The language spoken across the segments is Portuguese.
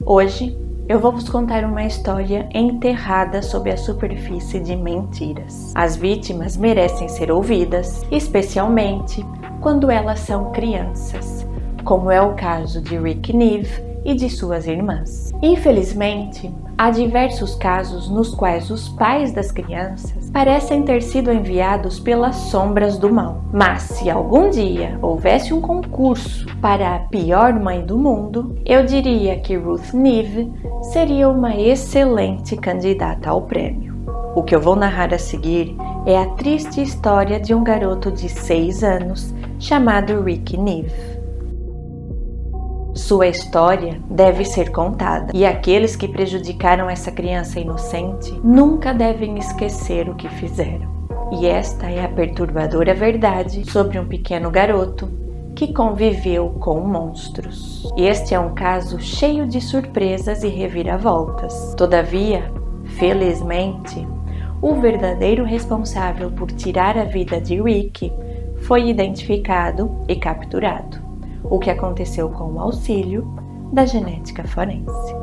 Hoje eu vou vos contar uma história enterrada sob a superfície de mentiras. As vítimas merecem ser ouvidas, especialmente quando elas são crianças, como é o caso de Rick Neve e de suas irmãs. Infelizmente, há diversos casos nos quais os pais das crianças parecem ter sido enviados pelas sombras do mal. Mas se algum dia houvesse um concurso para a pior mãe do mundo, eu diria que Ruth Neve seria uma excelente candidata ao prêmio. O que eu vou narrar a seguir é a triste história de um garoto de 6 anos chamado Rick Neve. Sua história deve ser contada, e aqueles que prejudicaram essa criança inocente nunca devem esquecer o que fizeram. E esta é a perturbadora verdade sobre um pequeno garoto que conviveu com monstros. Este é um caso cheio de surpresas e reviravoltas. Todavia, felizmente, o verdadeiro responsável por tirar a vida de Rick foi identificado e capturado, o que aconteceu com o auxílio da genética forense.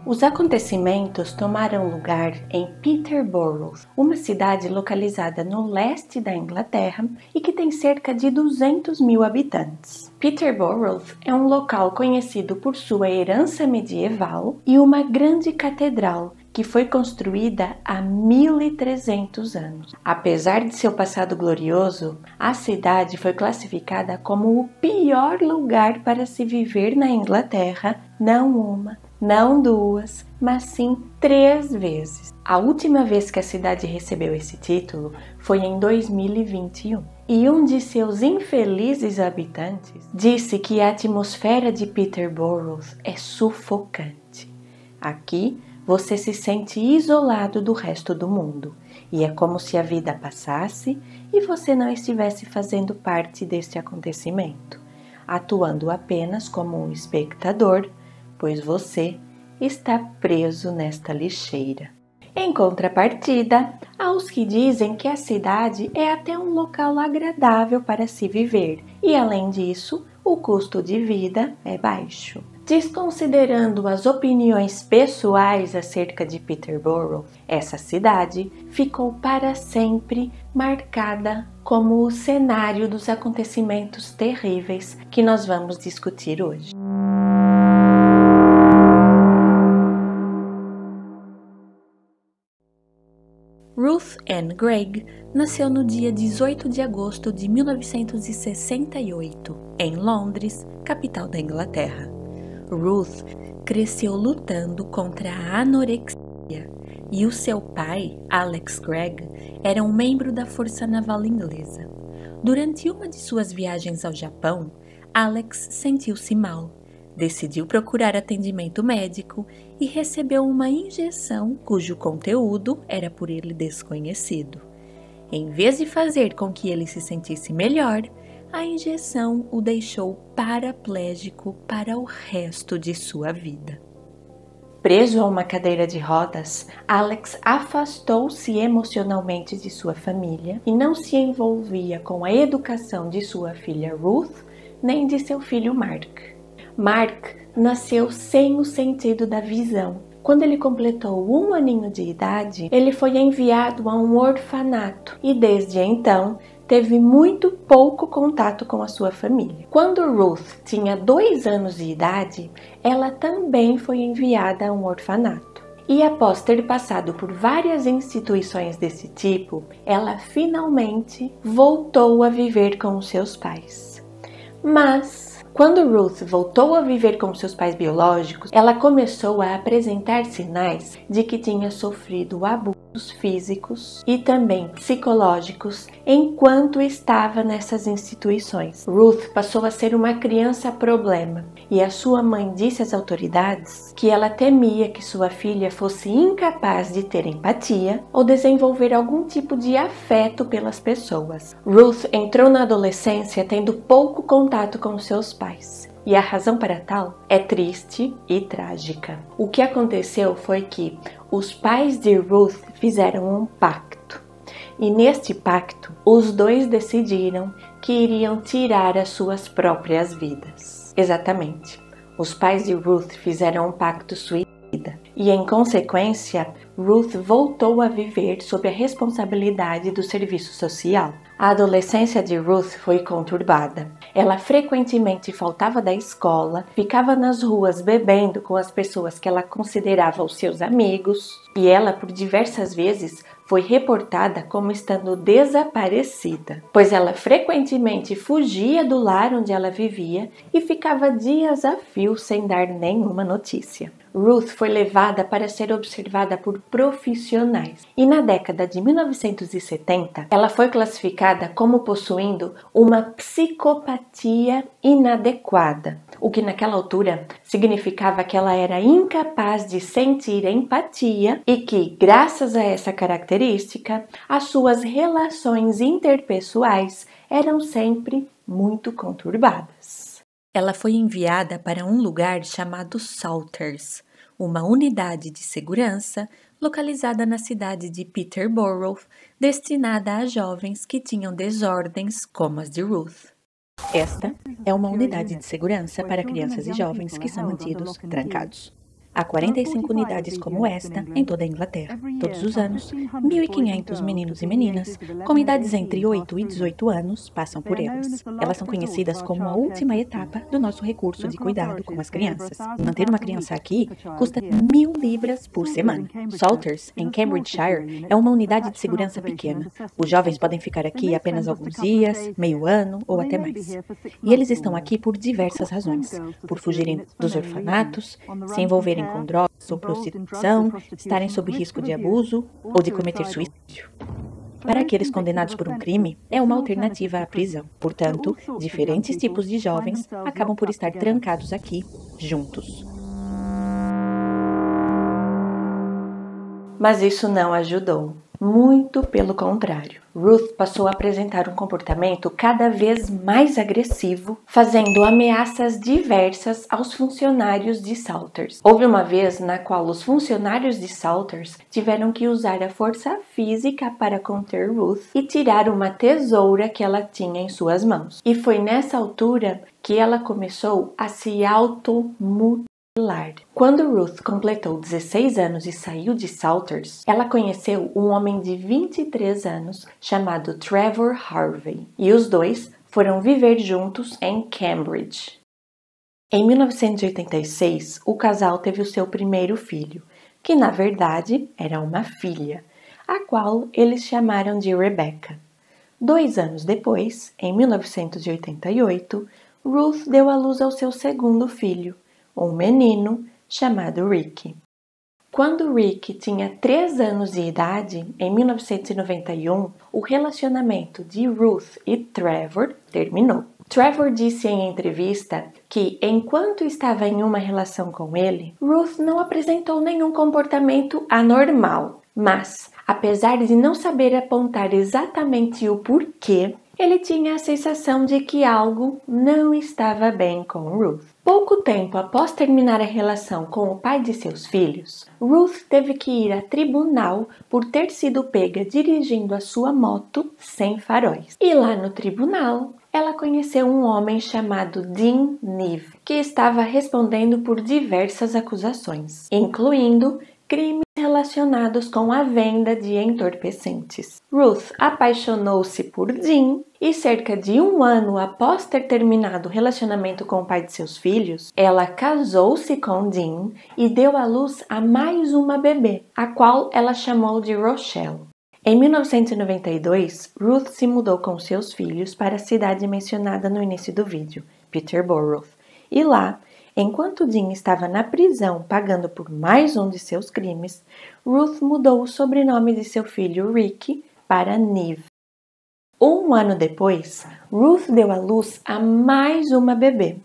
Os acontecimentos tomaram lugar em Peterborough, uma cidade localizada no leste da Inglaterra e que tem cerca de 200 mil habitantes. Peterborough é um local conhecido por sua herança medieval e uma grande catedral que foi construída há 1300 anos. Apesar de seu passado glorioso, a cidade foi classificada como o pior lugar para se viver na Inglaterra, não uma, não 2, mas sim 3 vezes. A última vez que a cidade recebeu esse título foi em 2021. E um de seus infelizes habitantes disse que a atmosfera de Peterborough é sufocante. Aqui você se sente isolado do resto do mundo, e é como se a vida passasse e você não estivesse fazendo parte deste acontecimento, atuando apenas como um espectador, pois você está preso nesta lixeira. Em contrapartida, há os que dizem que a cidade é até um local agradável para se viver e, além disso, o custo de vida é baixo. Desconsiderando as opiniões pessoais acerca de Peterborough, essa cidade ficou para sempre marcada como o cenário dos acontecimentos terríveis que nós vamos discutir hoje. Ruth Ann Gregg nasceu no dia 18 de agosto de 1968, em Londres, capital da Inglaterra. Ruth cresceu lutando contra a anorexia e o seu pai, Alex Gregg, era um membro da Força Naval Inglesa. Durante uma de suas viagens ao Japão, Alex sentiu-se mal, decidiu procurar atendimento médico e recebeu uma injeção cujo conteúdo era por ele desconhecido. Em vez de fazer com que ele se sentisse melhor, a injeção o deixou paraplégico para o resto de sua vida. Preso a uma cadeira de rodas, Alex afastou-se emocionalmente de sua família e não se envolvia com a educação de sua filha Ruth nem de seu filho Mark. Mark nasceu sem o sentido da visão. Quando ele completou 1 aninho de idade, ele foi enviado a um orfanato e desde então teve muito pouco contato com a sua família. Quando Ruth tinha 2 anos de idade, ela também foi enviada a um orfanato. E após ter passado por várias instituições desse tipo, ela finalmente voltou a viver com os seus pais. Mas quando Ruth voltou a viver com seus pais biológicos, ela começou a apresentar sinais de que tinha sofrido abuso. físicos e também psicológicos enquanto estava nessas instituições. Ruth passou a ser uma criança problema e a sua mãe disse às autoridades que ela temia que sua filha fosse incapaz de ter empatia ou desenvolver algum tipo de afeto pelas pessoas. Ruth entrou na adolescência tendo pouco contato com seus pais. E a razão para tal é triste e trágica. O que aconteceu foi que os pais de Ruth fizeram um pacto. E neste pacto, os dois decidiram que iriam tirar as suas próprias vidas. Exatamente. Os pais de Ruth fizeram um pacto suicida. E em consequência, Ruth voltou a viver sob a responsabilidade do serviço social. A adolescência de Ruth foi conturbada. Ela frequentemente faltava da escola, ficava nas ruas bebendo com as pessoas que ela considerava os seus amigos, e ela por diversas vezes foi reportada como estando desaparecida, pois ela frequentemente fugia do lar onde ela vivia e ficava dias a fio sem dar nenhuma notícia. Ruth foi levada para ser observada por profissionais e na década de 1970 ela foi classificada como possuindo uma psicopatia inadequada, o que naquela altura significava que ela era incapaz de sentir empatia e que, graças a essa característica, as suas relações interpessoais eram sempre muito conturbadas. Ela foi enviada para um lugar chamado Salters, uma unidade de segurança localizada na cidade de Peterborough, destinada a jovens que tinham desordens como as de Ruth. Esta é uma unidade de segurança para crianças e jovens que são mantidos trancados. Há 45 unidades como esta em toda a Inglaterra. Todos os anos, 1.500 meninos e meninas com idades entre 8 e 18 anos passam por elas. Elas são conhecidas como a última etapa do nosso recurso de cuidado com as crianças. Manter uma criança aqui custa 1.000 libras por semana. Salters, em Cambridgeshire, é uma unidade de segurança pequena. Os jovens podem ficar aqui apenas alguns dias, meio ano ou até mais. E eles estão aqui por diversas razões. Por fugirem dos orfanatos, se envolverem com drogas ou prostituição, estarem sob risco de abuso ou de cometer suicídio. Para aqueles condenados por um crime, é uma alternativa à prisão. Portanto, diferentes tipos de jovens acabam por estar trancados aqui, juntos. Mas isso não ajudou. Muito pelo contrário. Ruth passou a apresentar um comportamento cada vez mais agressivo, fazendo ameaças diversas aos funcionários de Salters. Houve uma vez na qual os funcionários de Salters tiveram que usar a força física para conter Ruth e tirar uma tesoura que ela tinha em suas mãos. E foi nessa altura que ela começou a se automutilar. Quando Ruth completou 16 anos e saiu de Salters, ela conheceu um homem de 23 anos chamado Trevor Harvey, e os dois foram viver juntos em Cambridge. Em 1986, o casal teve o seu primeiro filho, que na verdade era uma filha, a qual eles chamaram de Rebecca. 2 anos depois, em 1988, Ruth deu à luz ao seu segundo filho, um menino chamado Rick. Quando Rick tinha 3 anos de idade, em 1991, o relacionamento de Ruth e Trevor terminou. Trevor disse em entrevista que, enquanto estava em uma relação com ele, Ruth não apresentou nenhum comportamento anormal, mas, apesar de não saber apontar exatamente o porquê, ele tinha a sensação de que algo não estava bem com Ruth. Pouco tempo após terminar a relação com o pai de seus filhos, Ruth teve que ir a tribunal por ter sido pega dirigindo a sua moto sem faróis. E lá no tribunal, ela conheceu um homem chamado Dean Neve, que estava respondendo por diversas acusações, incluindo crimes relacionados com a venda de entorpecentes. Ruth apaixonou-se por Dean e cerca de 1 ano após ter terminado o relacionamento com o pai de seus filhos, ela casou-se com Dean e deu à luz a mais uma bebê, a qual ela chamou de Rochelle. Em 1992, Ruth se mudou com seus filhos para a cidade mencionada no início do vídeo, Peterborough, e lá Enquanto Dean estava na prisão pagando por mais um de seus crimes, Ruth mudou o sobrenome de seu filho Ricky para Neve. Um ano depois, Ruth deu à luz a mais uma bebê,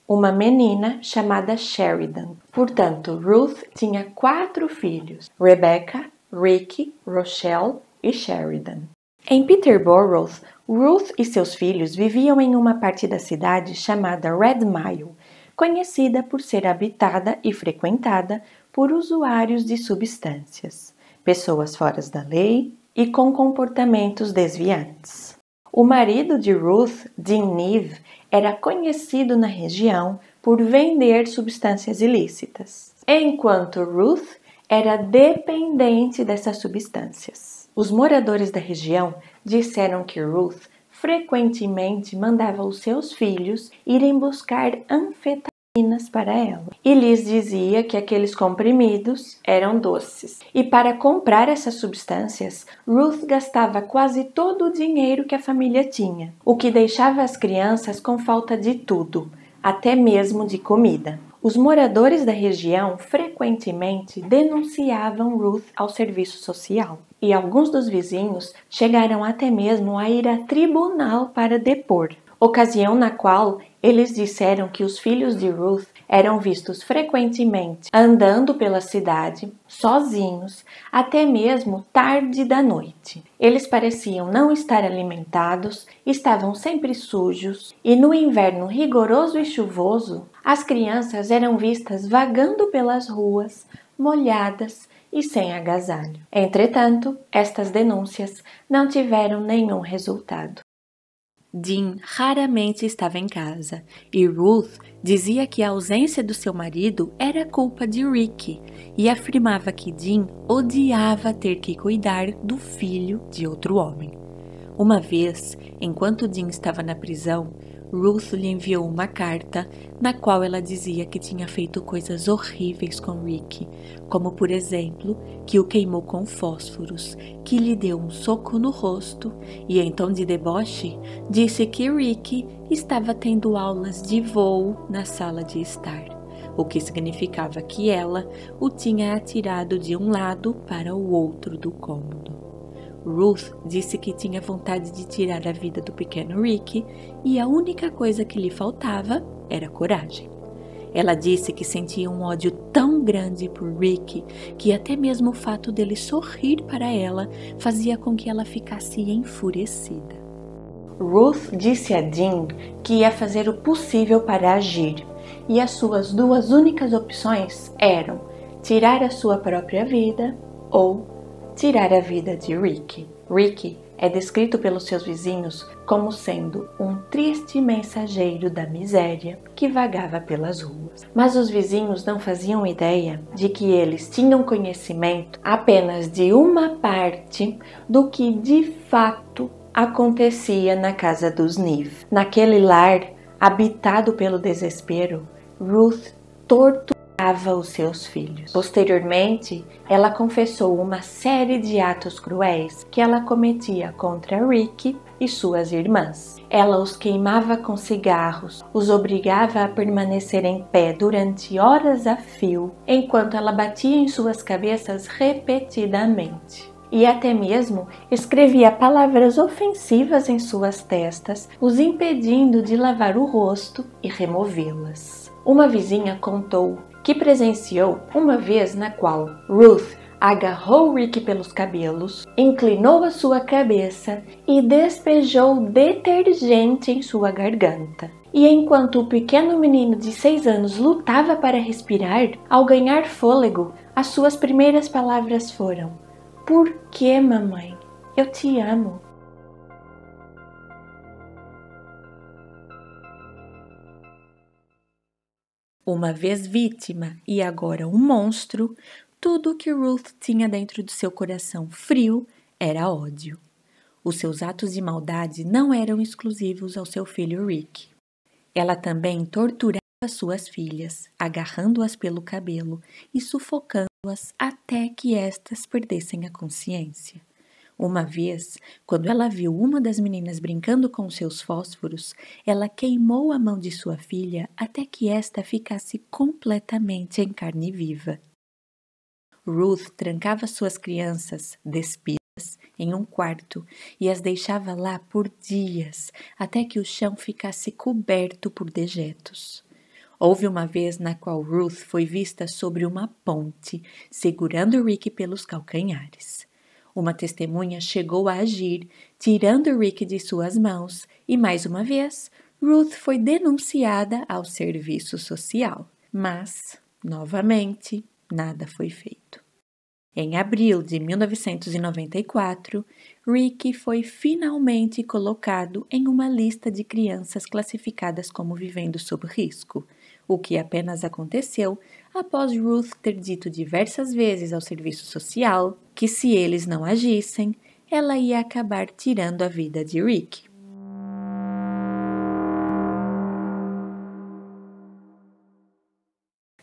uma menina chamada Sheridan. Portanto, Ruth tinha 4 filhos: Rebecca, Ricky, Rochelle e Sheridan. Em Peterborough, Ruth e seus filhos viviam em uma parte da cidade chamada Red Mile, conhecida por ser habitada e frequentada por usuários de substâncias, pessoas fora da lei e com comportamentos desviantes. O marido de Ruth, Dean Neve, era conhecido na região por vender substâncias ilícitas, enquanto Ruth era dependente dessas substâncias. Os moradores da região disseram que Ruth frequentemente mandava os seus filhos irem buscar anfetaminas para ela e lhes dizia que aqueles comprimidos eram doces. E para comprar essas substâncias, Ruth gastava quase todo o dinheiro que a família tinha, o que deixava as crianças com falta de tudo, até mesmo de comida. Os moradores da região frequentemente denunciavam Ruth ao serviço social, e alguns dos vizinhos chegaram até mesmo a ir a tribunal para depor, ocasião na qual eles disseram que os filhos de Ruth eram vistos frequentemente andando pela cidade, sozinhos, até mesmo tarde da noite. Eles pareciam não estar alimentados, estavam sempre sujos e no inverno rigoroso e chuvoso, as crianças eram vistas vagando pelas ruas, molhadas e sem agasalho. Entretanto, estas denúncias não tiveram nenhum resultado. Dean raramente estava em casa e Ruth dizia que a ausência do seu marido era culpa de Ricky e afirmava que Dean odiava ter que cuidar do filho de outro homem. Uma vez, enquanto Dean estava na prisão, Ruth lhe enviou uma carta na qual ela dizia que tinha feito coisas horríveis com Ricky, como por exemplo, que o queimou com fósforos, que lhe deu um soco no rosto e em tom de deboche disse que Ricky estava tendo aulas de voo na sala de estar, o que significava que ela o tinha atirado de um lado para o outro do cômodo. Ruth disse que tinha vontade de tirar a vida do pequeno Ricky e a única coisa que lhe faltava era coragem. Ela disse que sentia um ódio tão grande por Ricky que até mesmo o fato dele sorrir para ela fazia com que ela ficasse enfurecida. Ruth disse a Dean que ia fazer o possível para agir e as suas 2 únicas opções eram tirar a sua própria vida ou tirar a vida de Ricky. Ricky é descrito pelos seus vizinhos como sendo um triste mensageiro da miséria que vagava pelas ruas. Mas os vizinhos não faziam ideia de que eles tinham conhecimento apenas de uma parte do que de fato acontecia na casa dos Neve. Naquele lar, habitado pelo desespero, Ruth torturava os seus filhos. Posteriormente, ela confessou uma série de atos cruéis que ela cometia contra Ricky e suas irmãs. Ela os queimava com cigarros, os obrigava a permanecer em pé durante horas a fio, enquanto ela batia em suas cabeças repetidamente. E até mesmo escrevia palavras ofensivas em suas testas, os impedindo de lavar o rosto e removê-las. Uma vizinha contou que presenciou uma vez na qual Ruth agarrou Ricky pelos cabelos, inclinou a sua cabeça e despejou detergente em sua garganta. E enquanto o pequeno menino de 6 anos lutava para respirar, ao ganhar fôlego, as suas primeiras palavras foram: "Por que, mamãe? Eu te amo." Uma vez vítima e agora um monstro, tudo o que Ruth tinha dentro do seu coração frio era ódio. Os seus atos de maldade não eram exclusivos ao seu filho Rick. Ela também torturava suas filhas, agarrando-as pelo cabelo e sufocando-as até que estas perdessem a consciência. Uma vez, quando ela viu uma das meninas brincando com seus fósforos, ela queimou a mão de sua filha até que esta ficasse completamente em carne viva. Ruth trancava suas crianças, despidas, em um quarto e as deixava lá por dias, até que o chão ficasse coberto por dejetos. Houve uma vez na qual Ruth foi vista sobre uma ponte, segurando Rick pelos calcanhares. Uma testemunha chegou a agir, tirando Rick de suas mãos, e mais uma vez, Ruth foi denunciada ao serviço social. Mas, novamente, nada foi feito. Em abril de 1994, Rick foi finalmente colocado em uma lista de crianças classificadas como vivendo sob risco, o que apenas aconteceu após Ruth ter dito diversas vezes ao serviço social que se eles não agissem, ela ia acabar tirando a vida de Rick.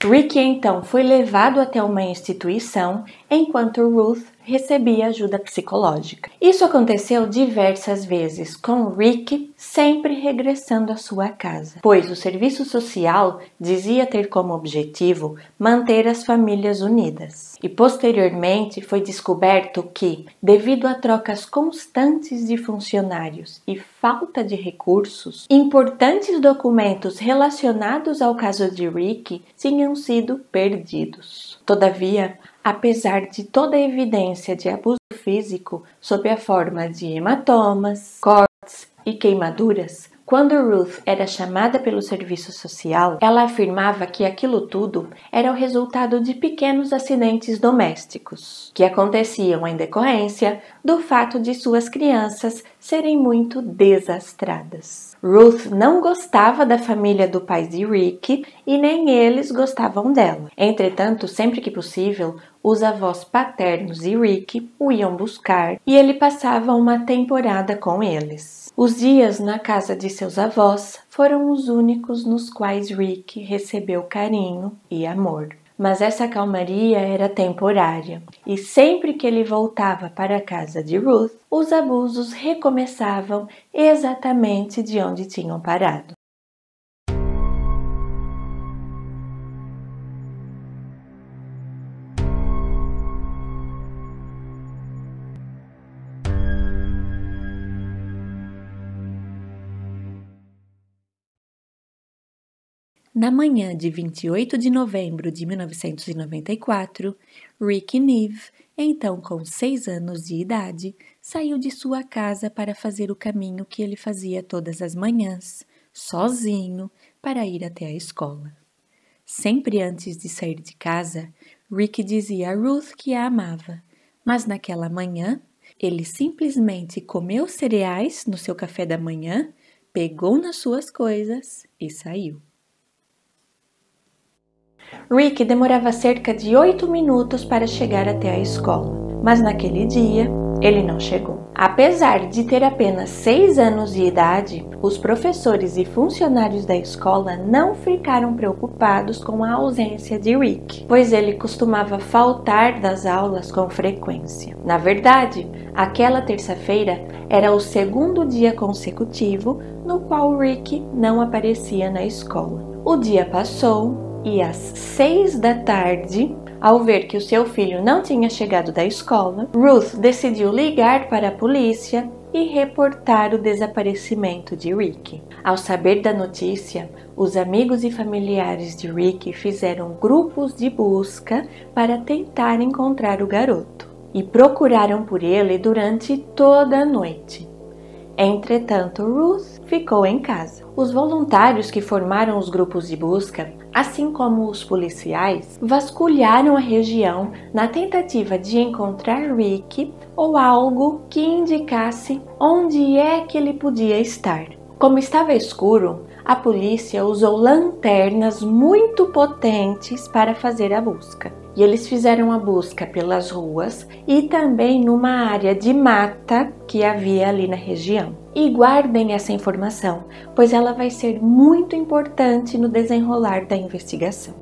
Rick então foi levado até uma instituição enquanto Ruth recebia ajuda psicológica. Isso aconteceu diversas vezes, com Rick sempre regressando à sua casa, pois o serviço social dizia ter como objetivo manter as famílias unidas. E posteriormente foi descoberto que, devido a trocas constantes de funcionários e falta de recursos, importantes documentos relacionados ao caso de Rick tinham sido perdidos. Todavia, apesar de toda a evidência de abuso físico sob a forma de hematomas, cortes e queimaduras, quando Ruth era chamada pelo serviço social, ela afirmava que aquilo tudo era o resultado de pequenos acidentes domésticos, que aconteciam em decorrência do fato de suas crianças serem muito desastradas. Ruth não gostava da família do pai de Rick e nem eles gostavam dela. Entretanto, sempre que possível, os avós paternos de Rick o iam buscar e ele passava uma temporada com eles. Os dias na casa de seus avós foram os únicos nos quais Rick recebeu carinho e amor. Mas essa calmaria era temporária, e sempre que ele voltava para a casa de Ruth, os abusos recomeçavam exatamente de onde tinham parado. Na manhã de 28 de novembro de 1994, Rick Neve, então com 6 anos de idade, saiu de sua casa para fazer o caminho que ele fazia todas as manhãs, sozinho, para ir até a escola. Sempre antes de sair de casa, Rick dizia a Ruth que a amava, mas naquela manhã, ele simplesmente comeu cereais no seu café da manhã, pegou nas suas coisas e saiu. Rick demorava cerca de 8 minutos para chegar até a escola, mas naquele dia ele não chegou. Apesar de ter apenas 6 anos de idade, os professores e funcionários da escola não ficaram preocupados com a ausência de Rick, pois ele costumava faltar das aulas com frequência. Na verdade, aquela terça-feira era o segundo dia consecutivo no qual Rick não aparecia na escola. O dia passou e às 6 da tarde, ao ver que o seu filho não tinha chegado da escola, Ruth decidiu ligar para a polícia e reportar o desaparecimento de Rick. Ao saber da notícia, os amigos e familiares de Rick fizeram grupos de busca para tentar encontrar o garoto e procuraram por ele durante toda a noite. Entretanto, Ruth ficou em casa. Os voluntários que formaram os grupos de busca, assim como os policiais, vasculharam a região na tentativa de encontrar Rick ou algo que indicasse onde é que ele podia estar. Como estava escuro, a polícia usou lanternas muito potentes para fazer a busca. E eles fizeram a busca pelas ruas e também numa área de mata que havia ali na região. E guardem essa informação, pois ela vai ser muito importante no desenrolar da investigação.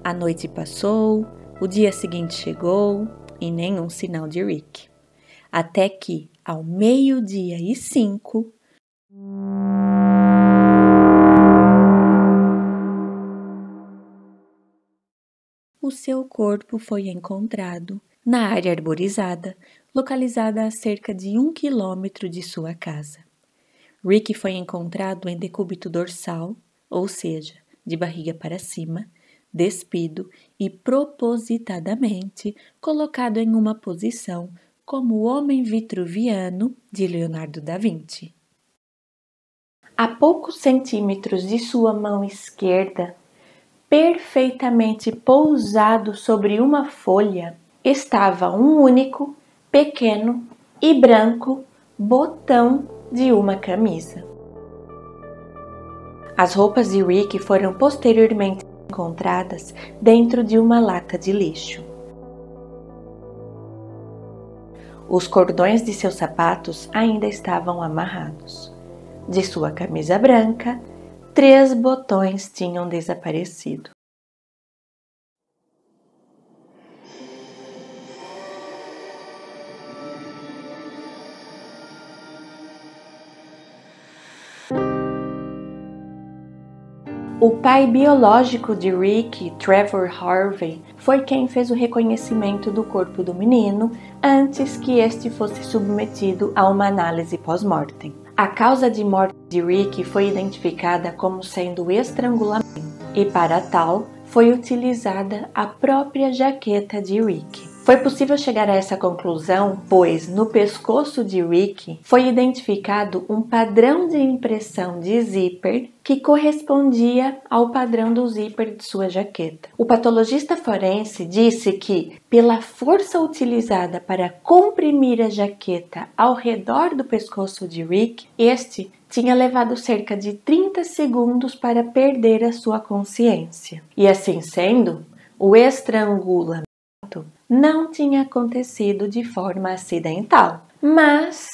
A noite passou, o dia seguinte chegou e nenhum sinal de Rick. até que, ao 12:05, o seu corpo foi encontrado na área arborizada, localizada a cerca de 1 quilômetro de sua casa. Ricky foi encontrado em decúbito dorsal, ou seja, de barriga para cima, despido e propositadamente colocado em uma posição como o Homem Vitruviano de Leonardo da Vinci. A poucos centímetros de sua mão esquerda, perfeitamente pousado sobre uma folha, estava um único, pequeno e branco botão de uma camisa. As roupas de Ricky foram posteriormente encontradas dentro de uma lata de lixo. Os cordões de seus sapatos ainda estavam amarrados. De sua camisa branca, 3 botões tinham desaparecido. O pai biológico de Ricky, Trevor Harvey, foi quem fez o reconhecimento do corpo do menino antes que este fosse submetido a uma análise pós-mortem. A causa de morte de Ricky foi identificada como sendo estrangulamento, e para tal foi utilizada a própria jaqueta de Ricky. Foi possível chegar a essa conclusão, pois no pescoço de Ricky foi identificado um padrão de impressão de zíper que correspondia ao padrão do zíper de sua jaqueta. O patologista forense disse que, pela força utilizada para comprimir a jaqueta ao redor do pescoço de Ricky, este tinha levado cerca de 30 segundos para perder a sua consciência. E assim sendo, o estrangulamento não tinha acontecido de forma acidental. Mas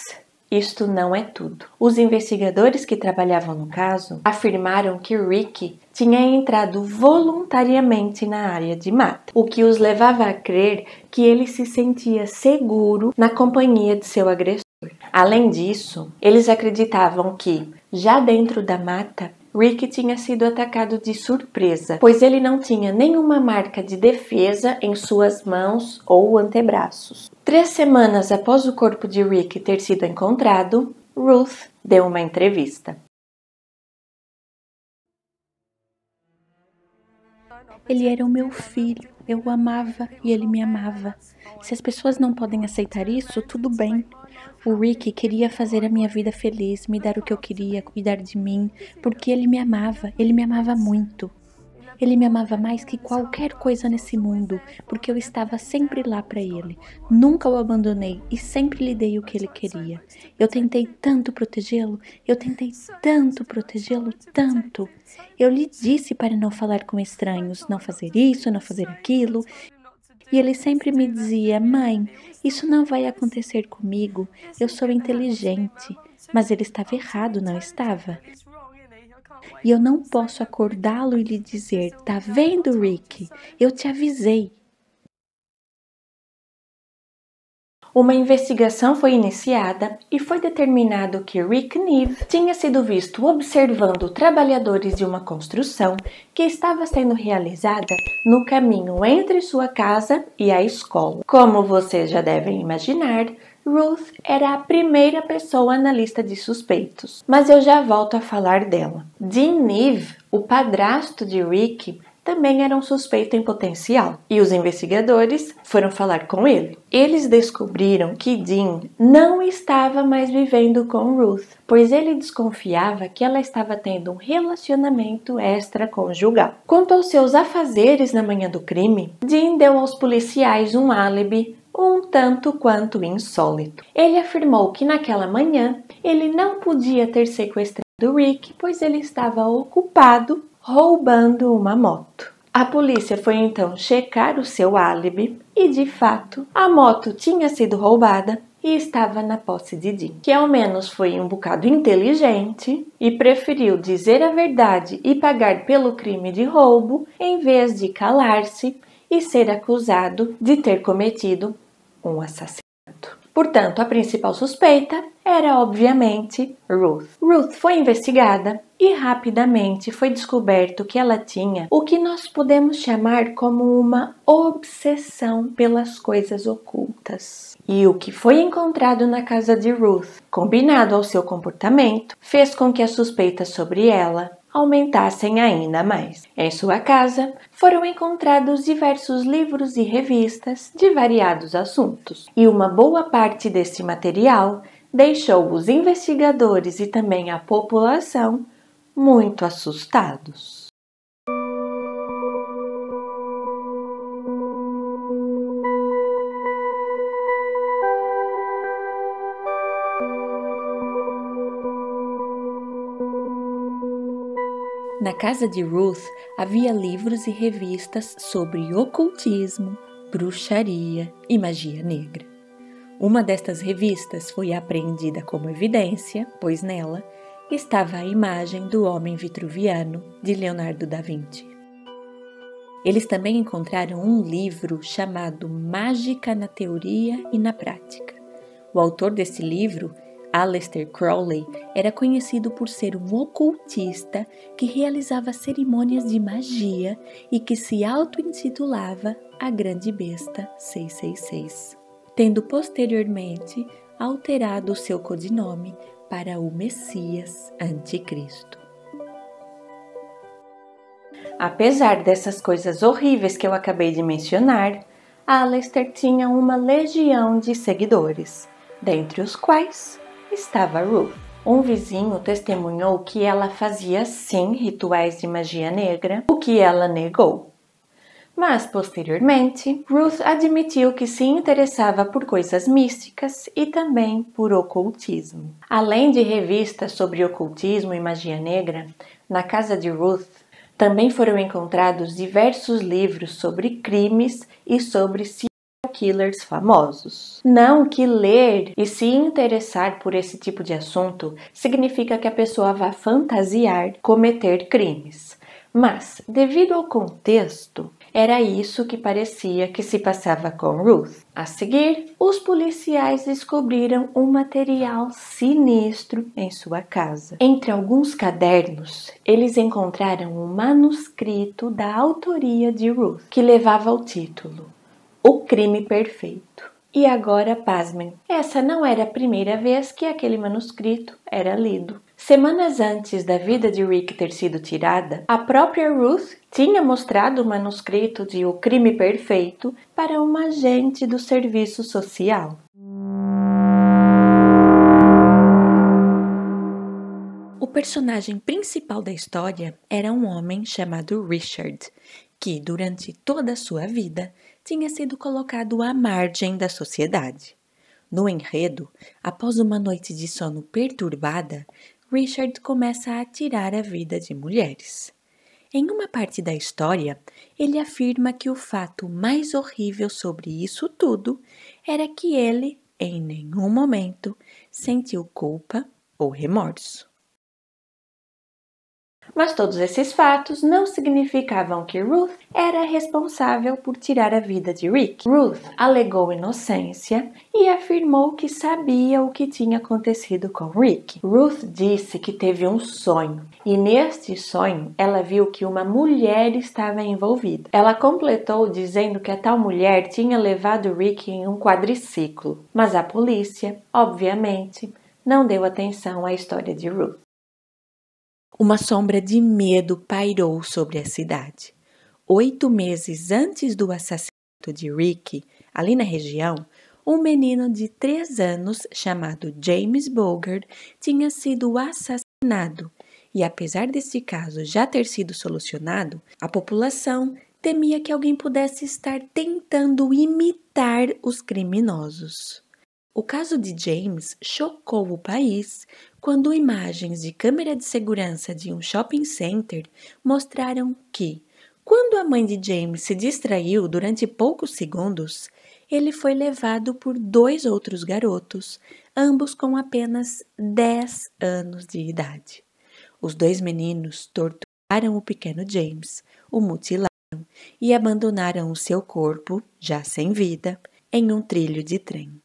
isto não é tudo. Os investigadores que trabalhavam no caso afirmaram que Ricky tinha entrado voluntariamente na área de mata, o que os levava a crer que ele se sentia seguro na companhia de seu agressor. Além disso, eles acreditavam que, já dentro da mata, Ricky tinha sido atacado de surpresa, pois ele não tinha nenhuma marca de defesa em suas mãos ou antebraços. 3 semanas após o corpo de Ricky ter sido encontrado, Ruth deu uma entrevista. Ele era o meu filho, eu o amava e ele me amava. Se as pessoas não podem aceitar isso, tudo bem. O Ricky queria fazer a minha vida feliz, me dar o que eu queria, cuidar de mim, porque ele me amava muito. Ele me amava mais que qualquer coisa nesse mundo, porque eu estava sempre lá para ele. Nunca o abandonei e sempre lhe dei o que ele queria. Eu tentei tanto protegê-lo, tanto. Eu lhe disse para não falar com estranhos, não fazer isso, não fazer aquilo. E ele sempre me dizia: mãe, isso não vai acontecer comigo, eu sou inteligente. Mas ele estava errado, não estava? E eu não posso acordá-lo e lhe dizer: tá vendo, Ricky? Eu te avisei. Uma investigação foi iniciada e foi determinado que Rick Neve tinha sido visto observando trabalhadores de uma construção que estava sendo realizada no caminho entre sua casa e a escola. Como vocês já devem imaginar, Ruth era a primeira pessoa na lista de suspeitos, mas eu já volto a falar dela. Dean Neve, o padrasto de Rick, também era um suspeito em potencial, e os investigadores foram falar com ele. Eles descobriram que Dean não estava mais vivendo com Ruth, pois ele desconfiava que ela estava tendo um relacionamento extraconjugal. Quanto aos seus afazeres na manhã do crime, Dean deu aos policiais um álibi um tanto quanto insólito. Ele afirmou que naquela manhã ele não podia ter sequestrado Rick, pois ele estava ocupado roubando uma moto. A polícia foi então checar o seu álibi e, de fato, a moto tinha sido roubada e estava na posse de Dean, que ao menos foi um bocado inteligente e preferiu dizer a verdade e pagar pelo crime de roubo em vez de calar-se e ser acusado de ter cometido um assassinato. Portanto, a principal suspeita era, obviamente, Ruth. Ruth foi investigada e rapidamente foi descoberto que ela tinha o que nós podemos chamar como uma obsessão pelas coisas ocultas. E o que foi encontrado na casa de Ruth, combinado ao seu comportamento, fez com que as suspeitas sobre ela aumentassem ainda mais. Em sua casa foram encontrados diversos livros e revistas de variados assuntos, e uma boa parte deste material deixou os investigadores e também a população muito assustados. Na casa de Ruth havia livros e revistas sobre ocultismo, bruxaria e magia negra. Uma destas revistas foi apreendida como evidência, pois nela estava a imagem do homem vitruviano de Leonardo da Vinci. Eles também encontraram um livro chamado Mágica na Teoria e na Prática. O autor desse livro, Aleister Crowley, era conhecido por ser um ocultista que realizava cerimônias de magia e que se auto-intitulava a Grande Besta 666, tendo posteriormente alterado o seu codinome para o Messias Anticristo. Apesar dessas coisas horríveis que eu acabei de mencionar, Aleister tinha uma legião de seguidores, dentre os quais estava Ruth. Um vizinho testemunhou que ela fazia sim rituais de magia negra, o que ela negou. Mas, posteriormente, Ruth admitiu que se interessava por coisas místicas e também por ocultismo. Além de revistas sobre ocultismo e magia negra, na casa de Ruth também foram encontrados diversos livros sobre crimes e sobre killers famosos. Não que ler e se interessar por esse tipo de assunto significa que a pessoa vá fantasiar cometer crimes. Mas, devido ao contexto, era isso que parecia que se passava com Ruth. A seguir, os policiais descobriram um material sinistro em sua casa. Entre alguns cadernos, eles encontraram um manuscrito da autoria de Ruth, que levava o título O Crime Perfeito. E agora, pasmem, essa não era a primeira vez que aquele manuscrito era lido. Semanas antes da vida de Rick ter sido tirada, a própria Ruth tinha mostrado o manuscrito de O Crime Perfeito para uma agente do serviço social. O personagem principal da história era um homem chamado Richard, que durante toda a sua vida tinha sido colocado à margem da sociedade. No enredo, após uma noite de sono perturbada, Richard começa a tirar a vida de mulheres. Em uma parte da história, ele afirma que o fato mais horrível sobre isso tudo era que ele, em nenhum momento, sentiu culpa ou remorso. Mas todos esses fatos não significavam que Ruth era responsável por tirar a vida de Rick. Ruth alegou inocência e afirmou que sabia o que tinha acontecido com Rick. Ruth disse que teve um sonho e neste sonho ela viu que uma mulher estava envolvida. Ela completou dizendo que a tal mulher tinha levado Rick em um quadriciclo, mas a polícia, obviamente, não deu atenção à história de Ruth. Uma sombra de medo pairou sobre a cidade. 8 meses antes do assassinato de Rick, ali na região, um menino de 3 anos chamado James Bogart tinha sido assassinado. E apesar desse caso já ter sido solucionado, a população temia que alguém pudesse estar tentando imitar os criminosos. O caso de James chocou o país quando imagens de câmera de segurança de um shopping center mostraram que, quando a mãe de James se distraiu durante poucos segundos, ele foi levado por 2 outros garotos, ambos com apenas 10 anos de idade. Os 2 meninos torturaram o pequeno James, o mutilaram e abandonaram o seu corpo, já sem vida, em um trilho de trem.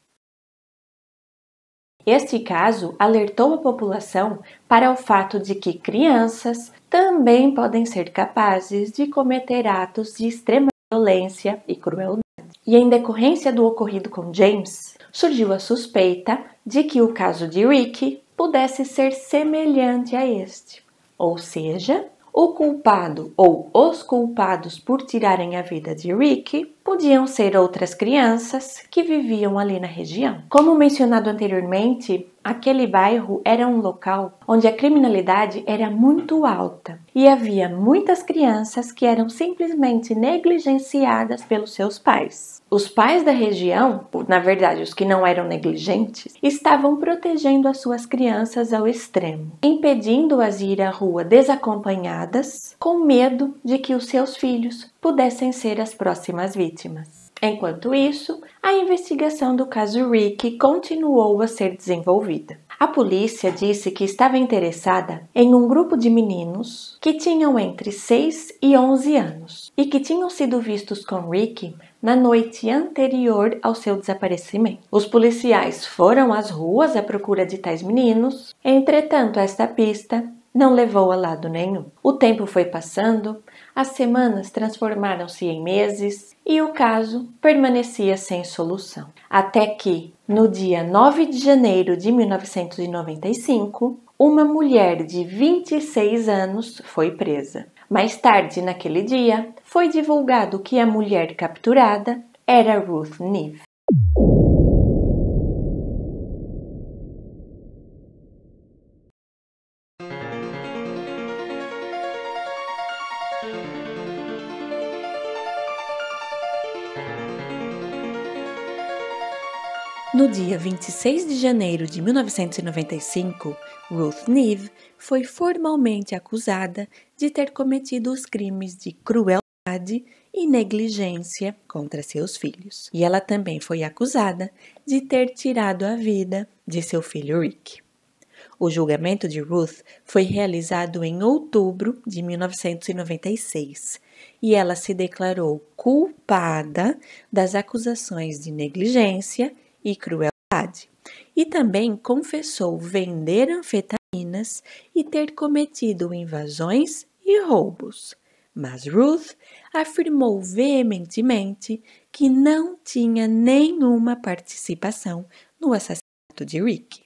Este caso alertou a população para o fato de que crianças também podem ser capazes de cometer atos de extrema violência e crueldade. E em decorrência do ocorrido com James, surgiu a suspeita de que o caso de Ricky pudesse ser semelhante a este, ou seja, o culpado ou os culpados por tirarem a vida de Ricky podiam ser outras crianças que viviam ali na região. Como mencionado anteriormente, aquele bairro era um local onde a criminalidade era muito alta e havia muitas crianças que eram simplesmente negligenciadas pelos seus pais. Os pais da região, na verdade os que não eram negligentes, estavam protegendo as suas crianças ao extremo, impedindo-as de ir à rua desacompanhadas, com medo de que os seus filhos pudessem ser as próximas vítimas. Enquanto isso, a investigação do caso Ricky continuou a ser desenvolvida. A polícia disse que estava interessada em um grupo de meninos que tinham entre 6 e 11 anos e que tinham sido vistos com Ricky na noite anterior ao seu desaparecimento. Os policiais foram às ruas à procura de tais meninos, entretanto, esta pista não levou a lado nenhum. O tempo foi passando, as semanas transformaram-se em meses e o caso permanecia sem solução. Até que, no dia 9 de janeiro de 1995, uma mulher de 26 anos foi presa. Mais tarde naquele dia, foi divulgado que a mulher capturada era Ruth Neve. No dia 26 de janeiro de 1995, Ruth Neve foi formalmente acusada de ter cometido os crimes de crueldade e negligência contra seus filhos. E ela também foi acusada de ter tirado a vida de seu filho Rick. O julgamento de Ruth foi realizado em outubro de 1996 e ela se declarou culpada das acusações de negligência e crueldade, e também confessou vender anfetaminas e ter cometido invasões e roubos. Mas Ruth afirmou veementemente que não tinha nenhuma participação no assassinato de Rick.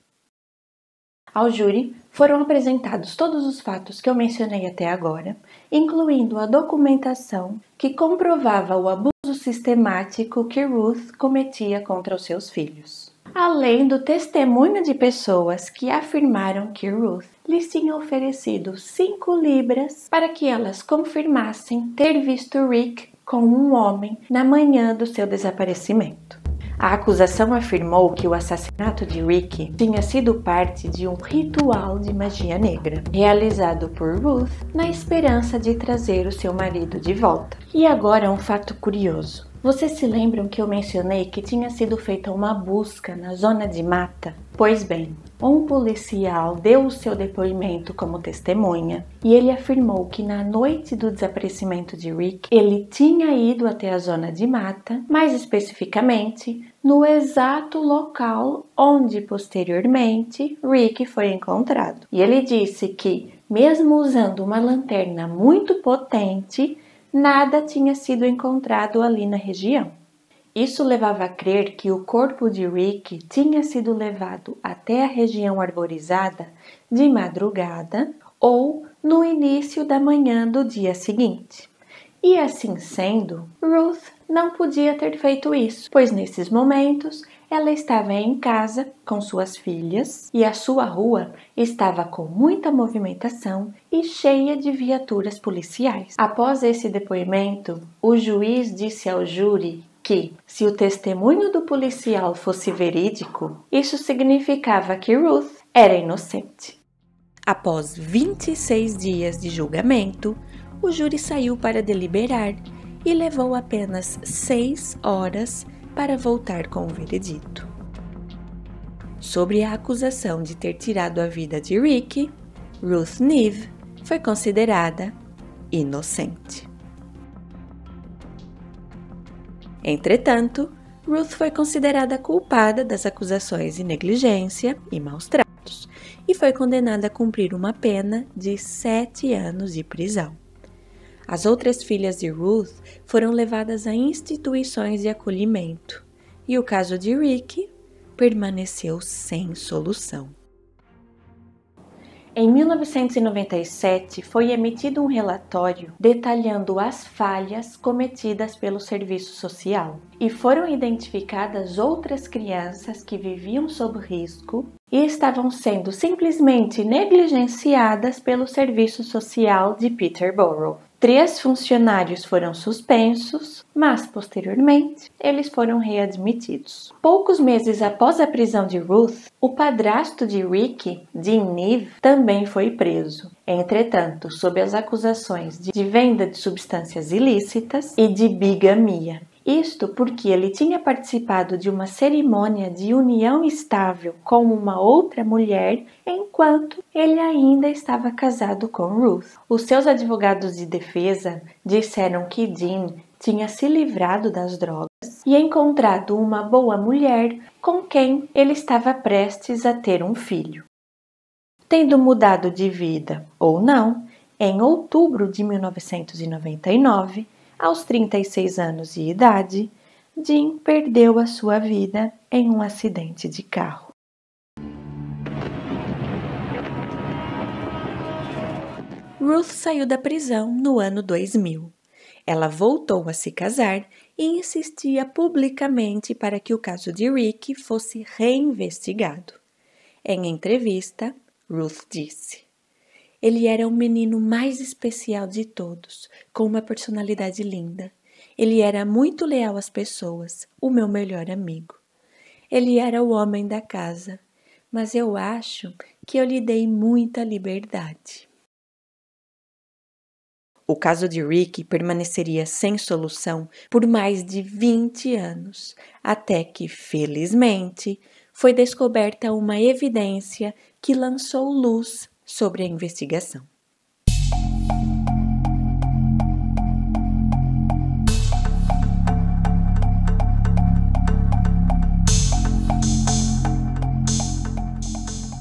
Ao júri foram apresentados todos os fatos que eu mencionei até agora, incluindo a documentação que comprovava o abuso sistemático que Ruth cometia contra os seus filhos, além do testemunho de pessoas que afirmaram que Ruth lhes tinha oferecido 5 libras para que elas confirmassem ter visto Rick com um homem na manhã do seu desaparecimento. A acusação afirmou que o assassinato de Rick tinha sido parte de um ritual de magia negra, realizado por Ruth na esperança de trazer o seu marido de volta. E agora um fato curioso. Vocês se lembram que eu mencionei que tinha sido feita uma busca na zona de mata? Pois bem, um policial deu o seu depoimento como testemunha e ele afirmou que na noite do desaparecimento de Rick, ele tinha ido até a zona de mata, mais especificamente no exato local onde posteriormente Rick foi encontrado. E ele disse que, mesmo usando uma lanterna muito potente, nada tinha sido encontrado ali na região. Isso levava a crer que o corpo de Rick tinha sido levado até a região arborizada de madrugada ou no início da manhã do dia seguinte. E assim sendo, Ruth não podia ter feito isso, pois nesses momentos ela estava em casa com suas filhas e a sua rua estava com muita movimentação e cheia de viaturas policiais. Após esse depoimento, o juiz disse ao júri que, se o testemunho do policial fosse verídico, isso significava que Ruth era inocente. Após 26 dias de julgamento, o júri saiu para deliberar e levou apenas 6 horas para voltar com o veredito. Sobre a acusação de ter tirado a vida de Rick, Ruth Neve foi considerada inocente. Entretanto, Ruth foi considerada culpada das acusações de negligência e maus tratos e foi condenada a cumprir uma pena de 7 anos de prisão. As outras filhas de Ruth foram levadas a instituições de acolhimento e o caso de Ricky permaneceu sem solução. Em 1997, foi emitido um relatório detalhando as falhas cometidas pelo serviço social e foram identificadas outras crianças que viviam sob risco e estavam sendo simplesmente negligenciadas pelo serviço social de Peterborough. 3 funcionários foram suspensos, mas posteriormente eles foram readmitidos. Poucos meses após a prisão de Ruth, o padrasto de Ricky, Dean Neve, também foi preso. Entretanto, sob as acusações de venda de substâncias ilícitas e de bigamia. Isto porque ele tinha participado de uma cerimônia de união estável com uma outra mulher enquanto ele ainda estava casado com Ruth. Os seus advogados de defesa disseram que Dean tinha se livrado das drogas e encontrado uma boa mulher com quem ele estava prestes a ter um filho. Tendo mudado de vida ou não, em outubro de 1999, aos 36 anos de idade, Dean perdeu a sua vida em um acidente de carro. Ruth saiu da prisão no ano 2000. Ela voltou a se casar e insistia publicamente para que o caso de Ricky fosse reinvestigado. Em entrevista, Ruth disse: "Ele era o menino mais especial de todos, com uma personalidade linda. Ele era muito leal às pessoas, o meu melhor amigo. Ele era o homem da casa, mas eu acho que eu lhe dei muita liberdade." O caso de Ricky permaneceria sem solução por mais de 20 anos, até que, felizmente, foi descoberta uma evidência que lançou luz sobre a investigação.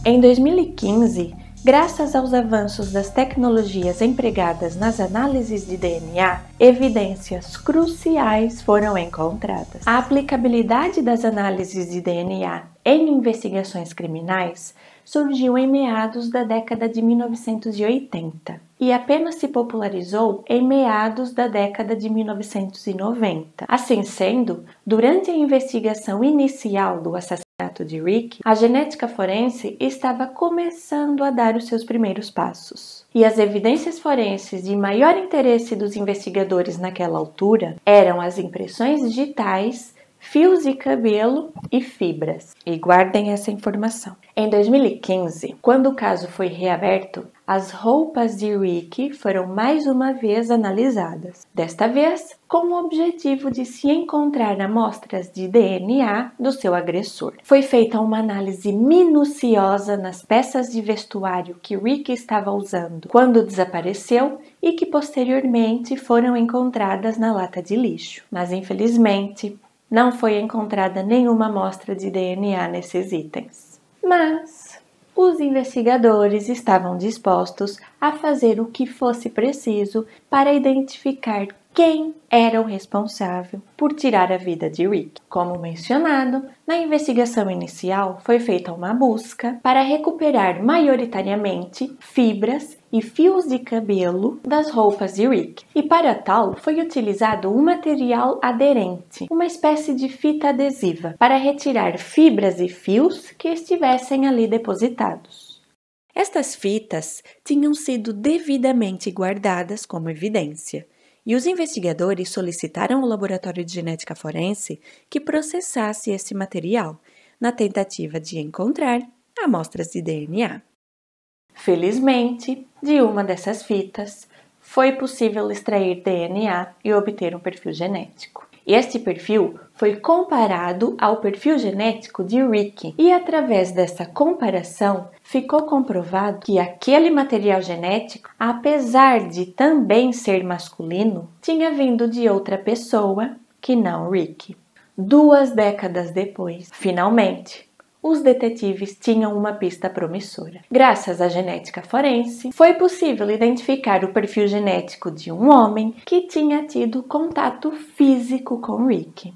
Em 2015, graças aos avanços das tecnologias empregadas nas análises de DNA, evidências cruciais foram encontradas. A aplicabilidade das análises de DNA em investigações criminais surgiu em meados da década de 1980 e apenas se popularizou em meados da década de 1990. Assim sendo, durante a investigação inicial do assassinato de Ricky, a genética forense estava começando a dar os seus primeiros passos. E as evidências forenses de maior interesse dos investigadores naquela altura eram as impressões digitais, fios de cabelo e fibras. E guardem essa informação. Em 2015, quando o caso foi reaberto, as roupas de Ricky foram mais uma vez analisadas. Desta vez, com o objetivo de se encontrar amostras de DNA do seu agressor. Foi feita uma análise minuciosa nas peças de vestuário que Ricky estava usando quando desapareceu e que posteriormente foram encontradas na lata de lixo. Mas infelizmente, não foi encontrada nenhuma amostra de DNA nesses itens. Mas os investigadores estavam dispostos a fazer o que fosse preciso para identificar quem era o responsável por tirar a vida de Rick. Como mencionado, na investigação inicial foi feita uma busca para recuperar maioritariamente fibras e fios de cabelo das roupas de Rick. E para tal foi utilizado um material aderente, uma espécie de fita adesiva, para retirar fibras e fios que estivessem ali depositados. Estas fitas tinham sido devidamente guardadas como evidência, e os investigadores solicitaram ao laboratório de genética forense que processasse esse material, na tentativa de encontrar amostras de DNA. Felizmente, de uma dessas fitas, foi possível extrair DNA e obter um perfil genético. Este perfil foi comparado ao perfil genético de Ricky e, através dessa comparação, ficou comprovado que aquele material genético, apesar de também ser masculino, tinha vindo de outra pessoa que não Ricky. 2 décadas depois, finalmente, os detetives tinham uma pista promissora. Graças à genética forense, foi possível identificar o perfil genético de um homem que tinha tido contato físico com Rick.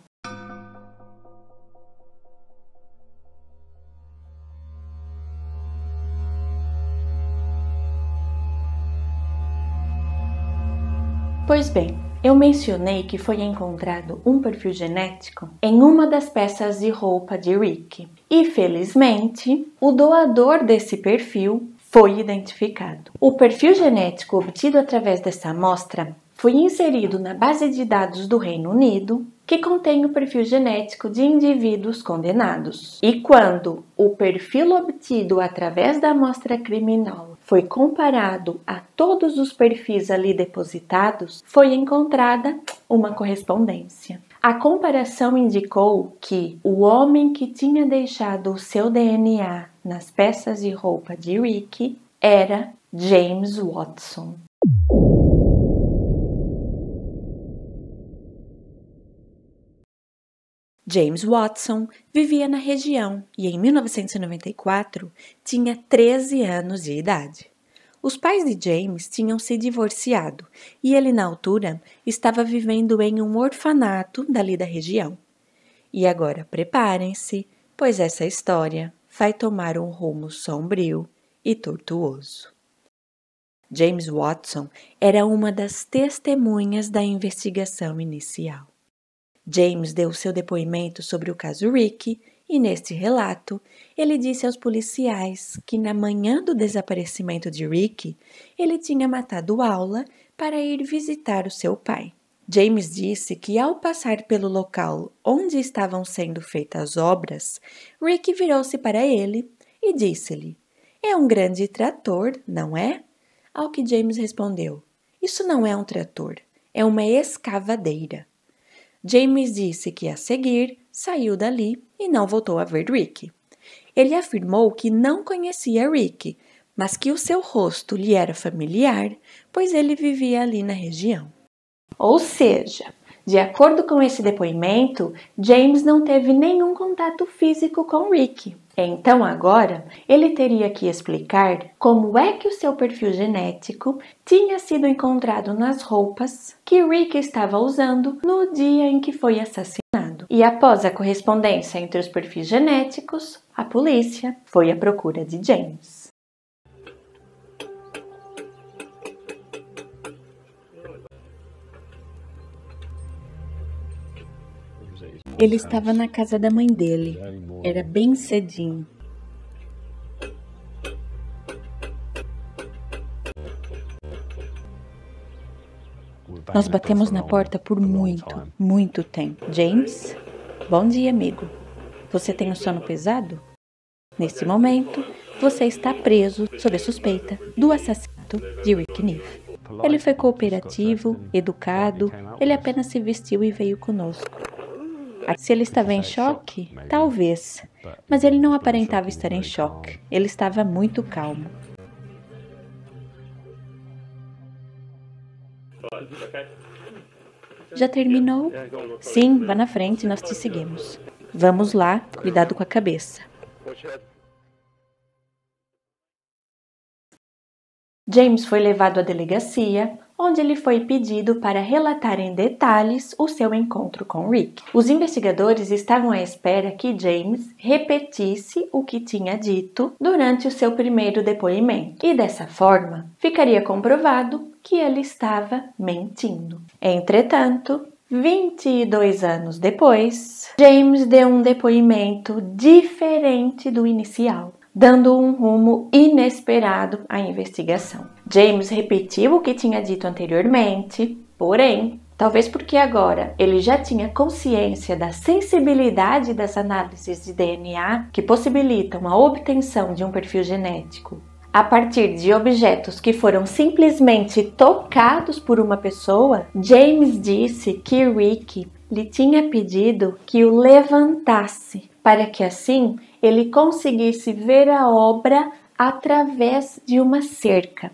Pois bem, eu mencionei que foi encontrado um perfil genético em uma das peças de roupa de Rick. E, felizmente, o doador desse perfil foi identificado. O perfil genético obtido através dessa amostra foi inserido na base de dados do Reino Unido, que contém o perfil genético de indivíduos condenados. E quando o perfil obtido através da amostra criminal foi comparado a todos os perfis ali depositados, foi encontrada uma correspondência. A comparação indicou que o homem que tinha deixado o seu DNA nas peças de roupa de Rick era James Watson. James Watson vivia na região e em 1994 tinha 13 anos de idade. Os pais de James tinham se divorciado e ele, na altura, estava vivendo em um orfanato dali da região. E agora preparem-se, pois essa história vai tomar um rumo sombrio e tortuoso. James Watson era uma das testemunhas da investigação inicial. James deu seu depoimento sobre o caso Rick e, neste relato, ele disse aos policiais que na manhã do desaparecimento de Rick, ele tinha matado Aula para ir visitar o seu pai. James disse que ao passar pelo local onde estavam sendo feitas obras, Rick virou-se para ele e disse-lhe: "É um grande trator, não é?" Ao que James respondeu: "Isso não é um trator, é uma escavadeira." James disse que, a seguir, saiu dali e não voltou a ver Rick. Ele afirmou que não conhecia Rick, mas que o seu rosto lhe era familiar, pois ele vivia ali na região. Ou seja, de acordo com esse depoimento, James não teve nenhum contato físico com Rick. Então agora, ele teria que explicar como é que o seu perfil genético tinha sido encontrado nas roupas que Rick estava usando no dia em que foi assassinado. E após a correspondência entre os perfis genéticos, a polícia foi à procura de James. Ele estava na casa da mãe dele. Era bem cedinho. Nós batemos na porta por muito tempo. James? Bom dia, amigo. Você tem o sono pesado? Nesse momento, você está preso sob a suspeita do assassinato de Rick Neve. Ele foi cooperativo, educado, ele apenas se vestiu e veio conosco. Se ele estava em choque? Talvez. Mas ele não aparentava estar em choque. Ele estava muito calmo. Já terminou? Sim, vá na frente, nós te seguimos. Vamos lá, cuidado com a cabeça. James foi levado à delegacia, onde ele foi pedido para relatar em detalhes o seu encontro com Rick. Os investigadores estavam à espera que James repetisse o que tinha dito durante o seu primeiro depoimento, e dessa forma ficaria comprovado que ele estava mentindo. Entretanto, 22 anos depois, James deu um depoimento diferente do inicial, dando um rumo inesperado à investigação. James repetiu o que tinha dito anteriormente, porém, talvez porque agora ele já tinha consciência da sensibilidade das análises de DNA que possibilitam a obtenção de um perfil genético a partir de objetos que foram simplesmente tocados por uma pessoa, James disse que Rick lhe tinha pedido que o levantasse, para que assim ele conseguisse ver a obra através de uma cerca.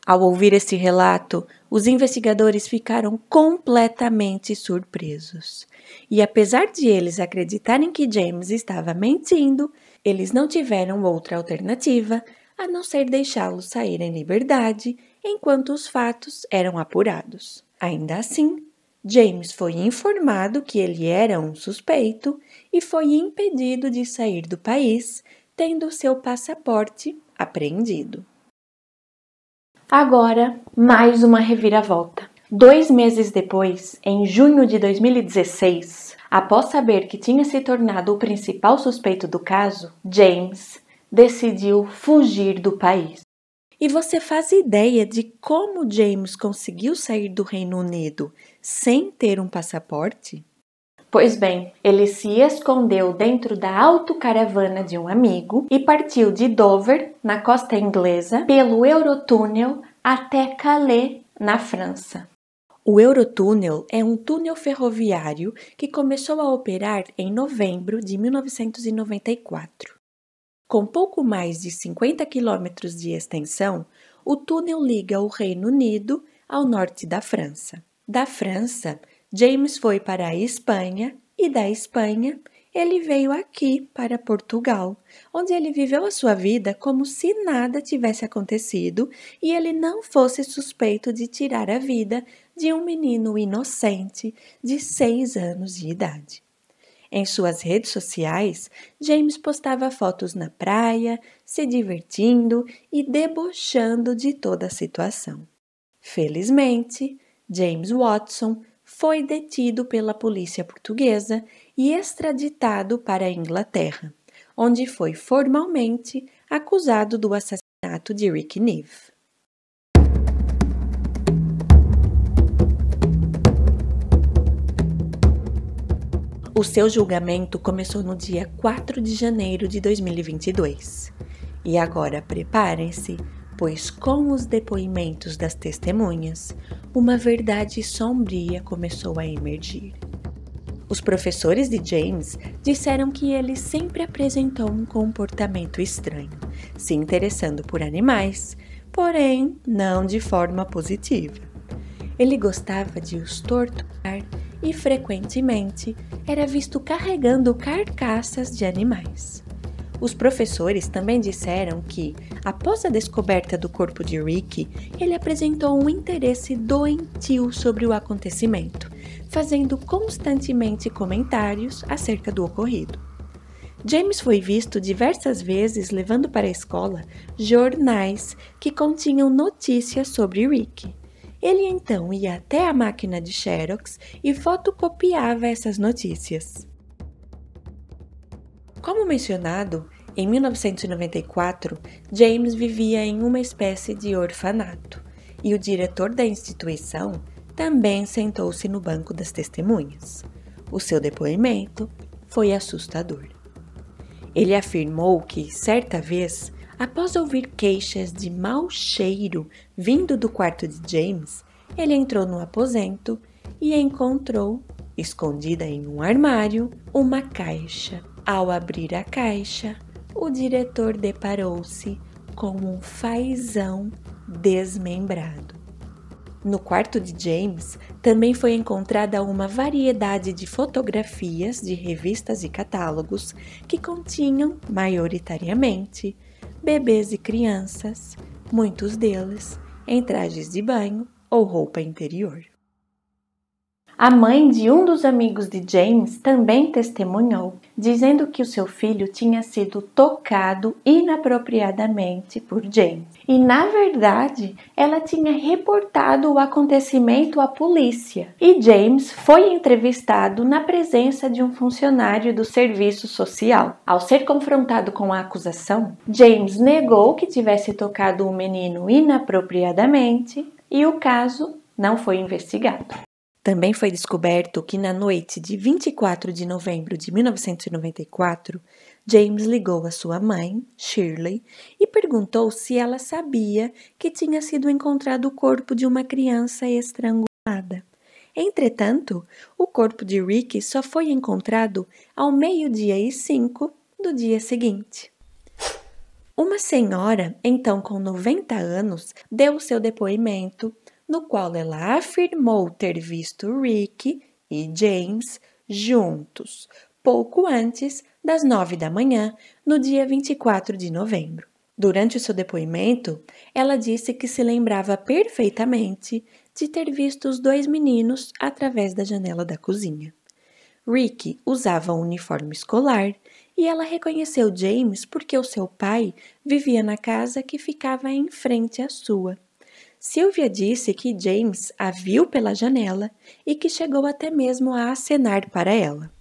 Ao ouvir esse relato, Os investigadores ficaram completamente surpresos. E apesar de eles acreditarem que James estava mentindo, eles não tiveram outra alternativa a não ser deixá-lo sair em liberdade enquanto os fatos eram apurados. Ainda assim, James foi informado que ele era um suspeito e foi impedido de sair do país, tendo seu passaporte apreendido. Agora, mais uma reviravolta. 2 meses depois, em junho de 2016, após saber que tinha se tornado o principal suspeito do caso, James decidiu fugir do país. E você faz ideia de como James conseguiu sair do Reino Unido sem ter um passaporte? Pois bem, ele se escondeu dentro da autocaravana de um amigo e partiu de Dover, na costa inglesa, pelo Eurotúnel até Calais, na França. O Eurotúnel é um túnel ferroviário que começou a operar em novembro de 1994. Com pouco mais de 50 quilômetros de extensão, o túnel liga o Reino Unido ao norte da França. Da França, James foi para a Espanha e da Espanha ele veio aqui para Portugal, onde ele viveu a sua vida como se nada tivesse acontecido e ele não fosse suspeito de tirar a vida de um menino inocente de 6 anos de idade. Em suas redes sociais, James postava fotos na praia, se divertindo e debochando de toda a situação. Felizmente, James Watson foi detido pela polícia portuguesa e extraditado para a Inglaterra, onde foi formalmente acusado do assassinato de Rick Neve. O seu julgamento começou no dia 4 de janeiro de 2022. E agora preparem-se, pois com os depoimentos das testemunhas, uma verdade sombria começou a emergir. Os professores de James disseram que ele sempre apresentou um comportamento estranho, se interessando por animais, porém não de forma positiva. Ele gostava de os torturar e frequentemente era visto carregando carcaças de animais. Os professores também disseram que, após a descoberta do corpo de Rick, ele apresentou um interesse doentio sobre o acontecimento, fazendo constantemente comentários acerca do ocorrido. James foi visto diversas vezes levando para a escola jornais que continham notícias sobre Rick. Ele então ia até a máquina de Xerox e fotocopiava essas notícias. Como mencionado, em 1994, James vivia em uma espécie de orfanato e o diretor da instituição também sentou-se no banco das testemunhas. O seu depoimento foi assustador. Ele afirmou que, certa vez, após ouvir queixas de mau cheiro vindo do quarto de James, ele entrou no aposento e encontrou, escondida em um armário, uma caixa. Ao abrir a caixa, o diretor deparou-se com um fazão desmembrado. No quarto de James também foi encontrada uma variedade de fotografias de revistas e catálogos que continham, maioritariamente, bebês e crianças, muitos deles em trajes de banho ou roupa interior. A mãe de um dos amigos de James também testemunhou, dizendo que o seu filho tinha sido tocado inapropriadamente por James. E, na verdade, ela tinha reportado o acontecimento à polícia. E James foi entrevistado na presença de um funcionário do serviço social. Ao ser confrontado com a acusação, James negou que tivesse tocado o menino inapropriadamente e o caso não foi investigado. Também foi descoberto que na noite de 24 de novembro de 1994, James ligou à sua mãe, Shirley, e perguntou se ela sabia que tinha sido encontrado o corpo de uma criança estrangulada. Entretanto, o corpo de Rick só foi encontrado ao 12:05 do dia seguinte. Uma senhora, então com 90 anos, deu seu depoimento, no qual ela afirmou ter visto Rick e James juntos, pouco antes das 9 da manhã, no dia 24 de novembro. Durante o seu depoimento, ela disse que se lembrava perfeitamente de ter visto os dois meninos através da janela da cozinha. Rick usava um uniforme escolar e ela reconheceu James porque o seu pai vivia na casa que ficava em frente à sua. Sylvia disse que James a viu pela janela e que chegou até mesmo a acenar para ela.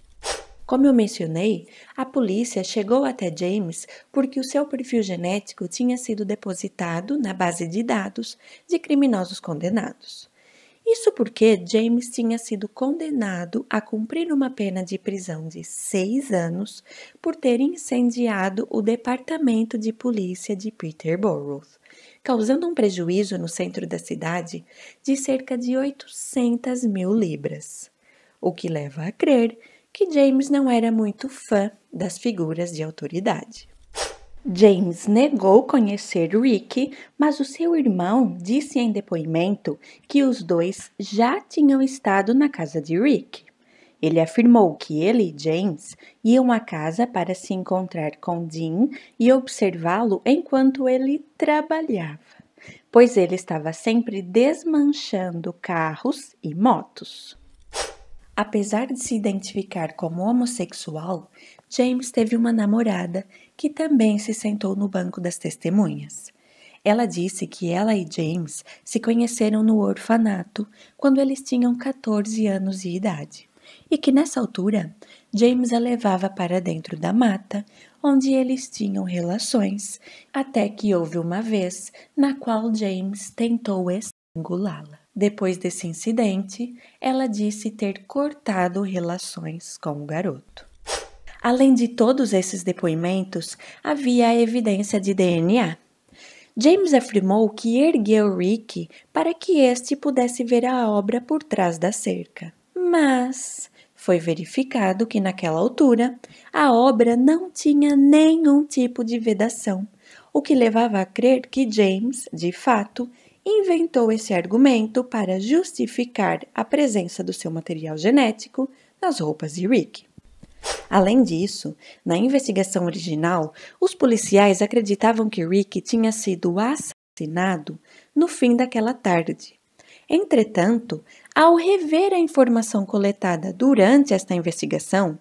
Como eu mencionei, a polícia chegou até James porque o seu perfil genético tinha sido depositado na base de dados de criminosos condenados. Isso porque James tinha sido condenado a cumprir uma pena de prisão de 6 anos por ter incendiado o departamento de polícia de Peterborough, causando um prejuízo no centro da cidade de cerca de 800 mil libras, o que leva a crer que James não era muito fã das figuras de autoridade. James negou conhecer Rick, mas o seu irmão disse em depoimento que os dois já tinham estado na casa de Rick. Ele afirmou que ele e James iam à casa para se encontrar com Dean e observá-lo enquanto ele trabalhava, pois ele estava sempre desmanchando carros e motos. Apesar de se identificar como homossexual, James teve uma namorada que também se sentou no banco das testemunhas. Ela disse que ela e James se conheceram no orfanato quando eles tinham 14 anos de idade e que nessa altura James a levava para dentro da mata onde eles tinham relações, até que houve uma vez na qual James tentou estrangulá-la. Depois desse incidente, ela disse ter cortado relações com o garoto. Além de todos esses depoimentos, havia a evidência de DNA. James afirmou que ergueu Rick para que este pudesse ver a obra por trás da cerca, mas foi verificado que naquela altura a obra não tinha nenhum tipo de vedação, o que levava a crer que James, de fato, inventou esse argumento para justificar a presença do seu material genético nas roupas de Rick. Além disso, na investigação original, os policiais acreditavam que Rick tinha sido assassinado no fim daquela tarde. Entretanto, ao rever a informação coletada durante esta investigação,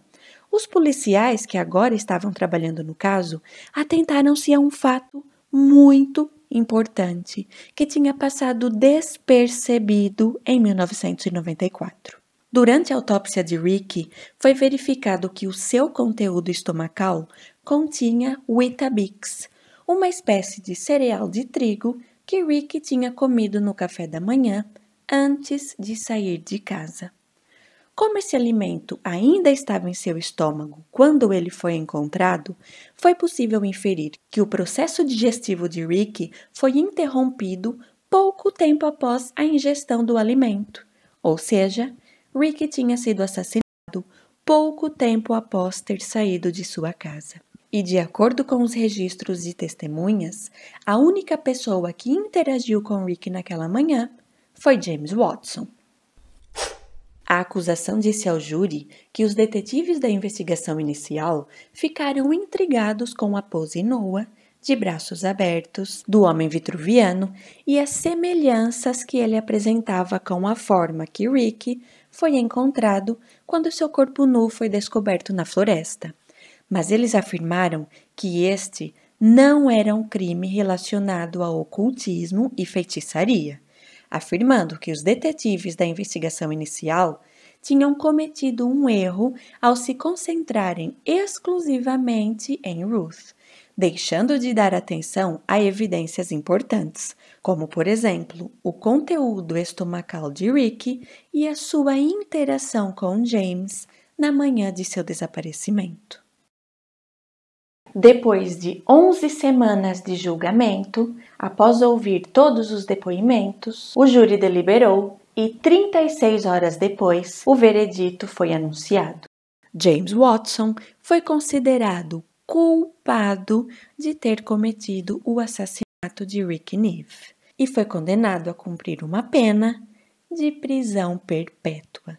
os policiais que agora estavam trabalhando no caso atentaram-se a um fato muito importante que tinha passado despercebido em 1994. Durante a autópsia de Rick, foi verificado que o seu conteúdo estomacal continha Weetabix, uma espécie de cereal de trigo que Rick tinha comido no café da manhã antes de sair de casa. Como esse alimento ainda estava em seu estômago quando ele foi encontrado, foi possível inferir que o processo digestivo de Rick foi interrompido pouco tempo após a ingestão do alimento, ou seja, Rick tinha sido assassinado pouco tempo após ter saído de sua casa. E de acordo com os registros de testemunhas, a única pessoa que interagiu com Rick naquela manhã foi James Watson. A acusação disse ao júri que os detetives da investigação inicial ficaram intrigados com a pose nua, de braços abertos, do homem vitruviano e as semelhanças que ele apresentava com a forma que Rick foi encontrado quando seu corpo nu foi descoberto na floresta. Mas eles afirmaram que este não era um crime relacionado ao ocultismo e feitiçaria, afirmando que os detetives da investigação inicial tinham cometido um erro ao se concentrarem exclusivamente em Ruth, deixando de dar atenção a evidências importantes, como, por exemplo, o conteúdo estomacal de Rick e a sua interação com James na manhã de seu desaparecimento. Depois de 11 semanas de julgamento, após ouvir todos os depoimentos, o júri deliberou e 36 horas depois, o veredito foi anunciado. James Watson foi considerado culpado de ter cometido o assassinato de Rick Neve e foi condenado a cumprir uma pena de prisão perpétua,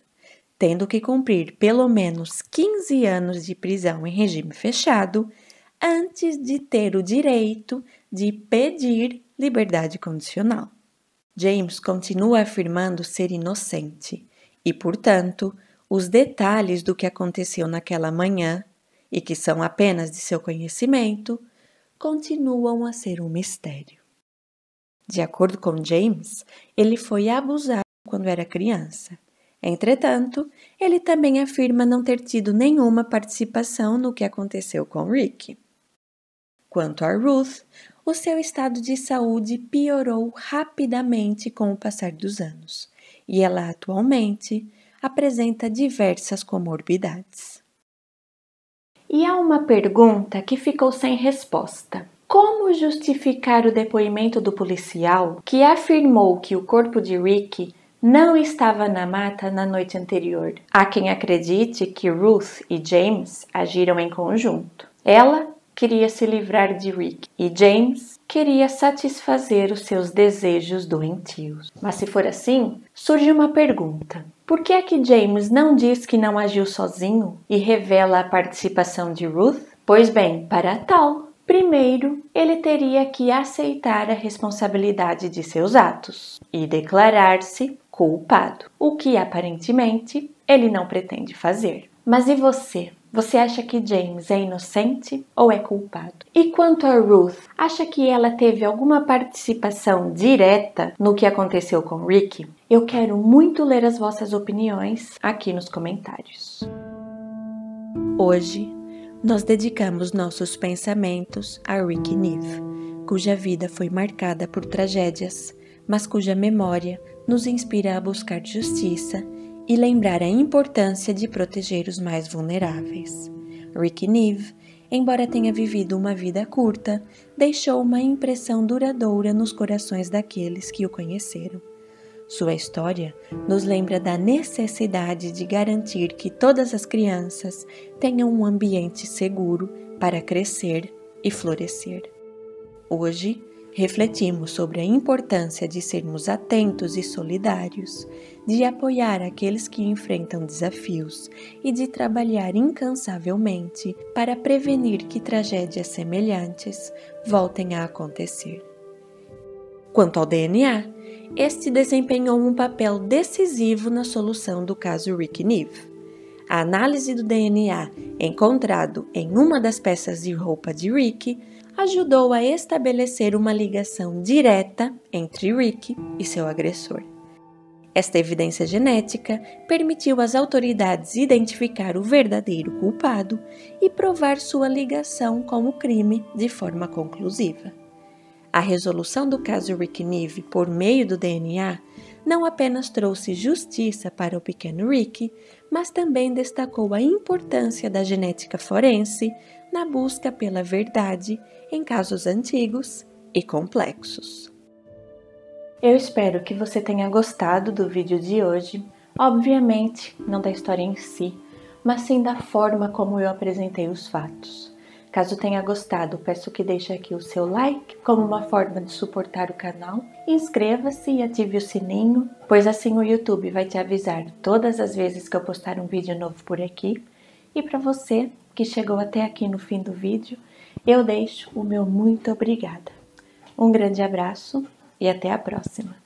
tendo que cumprir pelo menos 15 anos de prisão em regime fechado antes de ter o direito de pedir liberdade condicional. James continua afirmando ser inocente e, portanto, os detalhes do que aconteceu naquela manhã, e que são apenas de seu conhecimento, continuam a ser um mistério. De acordo com James, ele foi abusado quando era criança. Entretanto, ele também afirma não ter tido nenhuma participação no que aconteceu com Rick. Quanto a Ruth, o seu estado de saúde piorou rapidamente com o passar dos anos, e ela atualmente apresenta diversas comorbidades. E há uma pergunta que ficou sem resposta. Como justificar o depoimento do policial que afirmou que o corpo de Rick não estava na mata na noite anterior? Há quem acredite que Ruth e James agiram em conjunto. Ela queria se livrar de Rick e James queria satisfazer os seus desejos doentios. Mas se for assim, surge uma pergunta. Por que é que James não diz que não agiu sozinho e revela a participação de Ruth? Pois bem, para tal, primeiro ele teria que aceitar a responsabilidade de seus atos e declarar-se culpado, o que aparentemente ele não pretende fazer. Mas e você? Você acha que James é inocente ou é culpado? E quanto a Ruth, acha que ela teve alguma participação direta no que aconteceu com Rick? Eu quero muito ler as vossas opiniões aqui nos comentários. Hoje, nós dedicamos nossos pensamentos a Rick Neve, cuja vida foi marcada por tragédias, mas cuja memória nos inspira a buscar justiça e lembrar a importância de proteger os mais vulneráveis. Rick Neve, embora tenha vivido uma vida curta, deixou uma impressão duradoura nos corações daqueles que o conheceram. Sua história nos lembra da necessidade de garantir que todas as crianças tenham um ambiente seguro para crescer e florescer. Hoje, refletimos sobre a importância de sermos atentos e solidários, de apoiar aqueles que enfrentam desafios e de trabalhar incansavelmente para prevenir que tragédias semelhantes voltem a acontecer. Quanto ao DNA, este desempenhou um papel decisivo na solução do caso Rick Neve. A análise do DNA encontrado em uma das peças de roupa de Rick ajudou a estabelecer uma ligação direta entre Rick e seu agressor. Esta evidência genética permitiu às autoridades identificar o verdadeiro culpado e provar sua ligação com o crime de forma conclusiva. A resolução do caso Rick Neve por meio do DNA não apenas trouxe justiça para o pequeno Rick, mas também destacou a importância da genética forense na busca pela verdade em casos antigos e complexos. Eu espero que você tenha gostado do vídeo de hoje, obviamente não da história em si, mas sim da forma como eu apresentei os fatos. Caso tenha gostado, peço que deixe aqui o seu like como uma forma de suportar o canal. Inscreva-se e ative o sininho, pois assim o YouTube vai te avisar todas as vezes que eu postar um vídeo novo por aqui. E para você que chegou até aqui no fim do vídeo, eu deixo o meu muito obrigada. Um grande abraço e até a próxima!